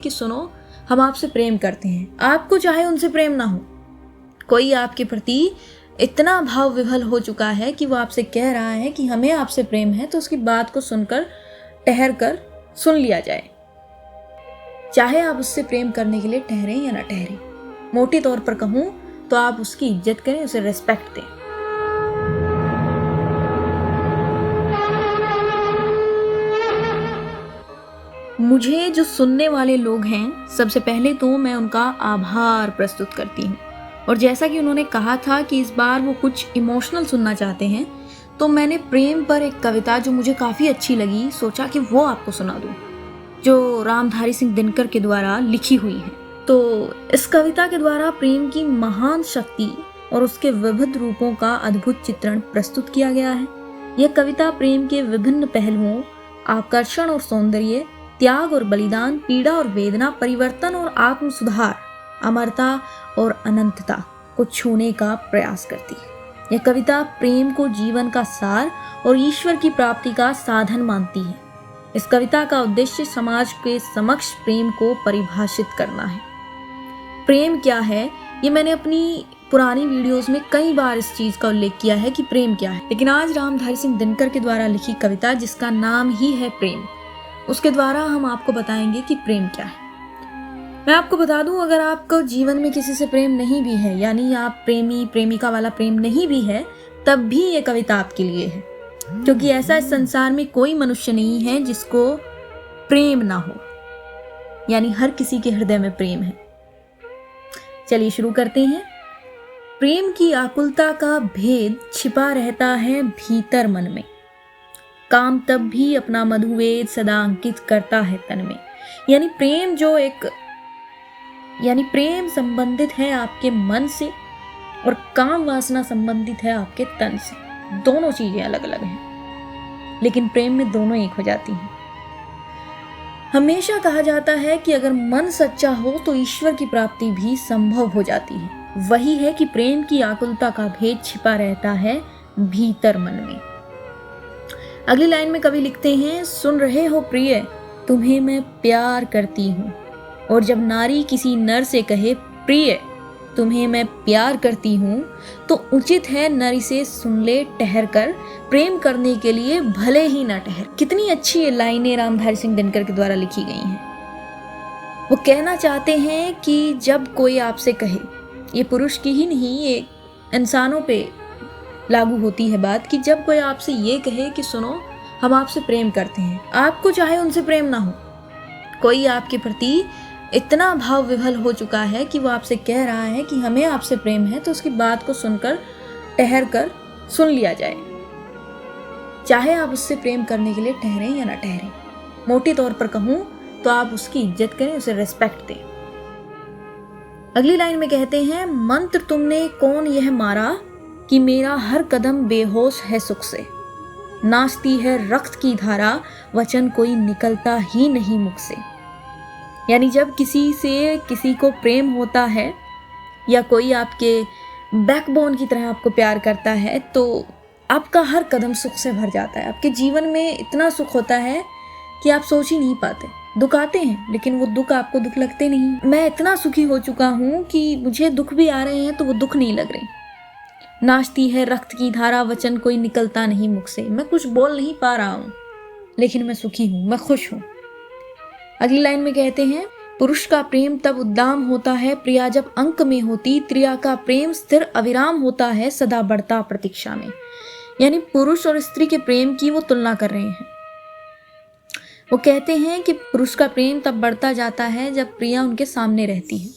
कि सुनो, हम आपसे प्रेम करते हैं, आपको चाहे उनसे प्रेम ना हो। कोई आपके प्रति इतना भाव विभल हो चुका है कि वो आपसे कह रहा है कि हमें आपसे प्रेम है, तो उसकी बात को सुनकर ठहर कर सुन लिया जाए। चाहे आप उससे प्रेम करने के लिए ठहरें या ना ठहरें, मोटे तौर पर कहूं तो आप उसकी इज्जत करें, उसे रिस्पेक्ट दें। मुझे जो सुनने वाले लोग हैं, सबसे पहले तो मैं उनका आभार प्रस्तुत करती हूँ। और जैसा कि उन्होंने कहा था कि इस बार वो कुछ इमोशनल सुनना चाहते हैं, तो मैंने प्रेम पर एक कविता जो मुझे काफ़ी अच्छी लगी, सोचा कि वो आपको सुना दूँ, जो रामधारी सिंह दिनकर के द्वारा लिखी हुई है। तो इस कविता के द्वारा प्रेम की महान शक्ति और उसके विविध रूपों का अद्भुत चित्रण प्रस्तुत किया गया है। यह कविता प्रेम के विभिन्न पहलुओं, आकर्षण और सौंदर्य, त्याग और बलिदान, पीड़ा और वेदना, परिवर्तन और आत्म सुधार, अमरता और अनंतता को छूने का प्रयास करती है। यह कविता प्रेम को जीवन का सार और ईश्वर की प्राप्ति का साधन मानती है। इस कविता का उद्देश्य समाज के समक्ष प्रेम को परिभाषित करना है। प्रेम क्या है, ये मैंने अपनी पुरानी वीडियोस में कई बार इस चीज का उल्लेख किया है कि प्रेम क्या है, लेकिन आज रामधारी सिंह दिनकर के द्वारा लिखी कविता, जिसका नाम ही है प्रेम, उसके द्वारा हम आपको बताएंगे कि प्रेम क्या है। मैं आपको बता दूं, अगर आपको जीवन में किसी से प्रेम नहीं भी है, यानी आप प्रेमी प्रेमिका वाला प्रेम नहीं भी है, तब भी ये कविता आपके लिए है, क्योंकि ऐसा इस संसार में कोई मनुष्य नहीं है जिसको प्रेम ना हो, यानी हर किसी के हृदय में प्रेम है। चलिए शुरू करते हैं। प्रेम की आकुलता का भेद छिपा रहता है भीतर मन में, काम तब भी अपना मधुवेद सदा अंकित करता है तन में। यानी प्रेम संबंधित है आपके मन से और काम वासना संबंधित है आपके तन से। दोनों चीजें अलग अलग हैं, लेकिन प्रेम में दोनों एक हो जाती हैं। हमेशा कहा जाता है कि अगर मन सच्चा हो तो ईश्वर की प्राप्ति भी संभव हो जाती है। वही है कि प्रेम की आकुलता का भेद छिपा रहता है भीतर मन में। अगली लाइन में कवि लिखते हैं, सुन रहे हो प्रिय, तुम्हें मैं प्यार करती हूँ। और जब नारी किसी नर से कहे प्रिय, तुम्हें मैं प्यार करती हूँ, तो उचित है नर इसे सुन ले ठहर कर, प्रेम करने के लिए भले ही ना ठहर। कितनी अच्छी ये लाइनें रामधारी सिंह दिनकर के द्वारा लिखी गई हैं। वो कहना चाहते हैं कि जब कोई आपसे कहे, ये पुरुष की ही नहीं, ये इंसानों पे लागू होती है बात, कि जब कोई आपसे ये कहे कि सुनो, हम आपसे प्रेम करते हैं, आपको चाहे उनसे प्रेम ना हो। कोई आपके प्रति इतना भाव विभल हो चुका है कि वो आपसे कह रहा है कि हमें आपसे प्रेम है, तो उसकी बात को सुनकर ठहर कर सुन लिया जाए। चाहे आप उससे प्रेम करने के लिए ठहरें या ना ठहरें, मोटे तौर पर कहूं तो आप उसकी इज्जत करें, उसे रिस्पेक्ट दें। अगली लाइन में कहते हैं, मंत्र तुमने कौन यह मारा कि मेरा हर कदम बेहोश है सुख से, नाचती है रक्त की धारा, वचन कोई निकलता ही नहीं मुख से। यानी जब किसी को प्रेम होता है, या कोई आपके बैकबोन की तरह आपको प्यार करता है, तो आपका हर कदम सुख से भर जाता है। आपके जीवन में इतना सुख होता है कि आप सोच ही नहीं पाते। दुख आते हैं, लेकिन वो दुख आपको दुख लगते नहीं। मैं इतना सुखी हो चुका हूँ कि मुझे दुख भी आ रहे हैं तो वो दुख नहीं लग रहे। नाचती है रक्त की धारा, वचन कोई निकलता नहीं मुख से। मैं कुछ बोल नहीं पा रहा हूँ, लेकिन मैं सुखी हूँ, मैं खुश हूँ। अगली लाइन में कहते हैं, पुरुष का प्रेम तब उद्दाम होता है प्रिया जब अंक में होती, त्रिया का प्रेम स्थिर अविराम होता है सदा बढ़ता प्रतीक्षा में। यानी पुरुष और स्त्री के प्रेम की वो तुलना कर रहे हैं। वो कहते हैं कि पुरुष का प्रेम तब बढ़ता जाता है जब प्रिया उनके सामने रहती है,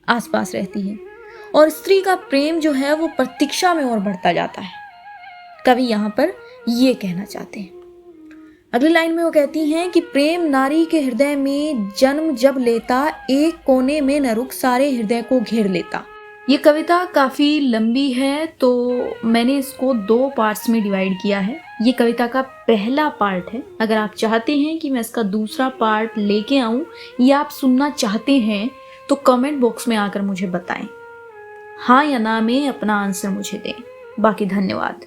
आसपास रहती है, और स्त्री का प्रेम जो है वो प्रतीक्षा में और बढ़ता जाता है। कवि यहाँ पर ये कहना चाहते हैं। अगली लाइन में वो कहती हैं कि प्रेम नारी के हृदय में जन्म जब लेता, एक कोने में न रुक सारे हृदय को घेर लेता। ये कविता काफ़ी लंबी है, तो मैंने इसको 2 पार्ट्स में डिवाइड किया है। ये कविता का पहला पार्ट है। अगर आप चाहते हैं कि मैं इसका दूसरा पार्ट लेके आऊँ, या आप सुनना चाहते हैं, तो कमेंट बॉक्स में आकर मुझे बताएं। हाँ या ना में अपना आंसर मुझे दें। बाकी धन्यवाद।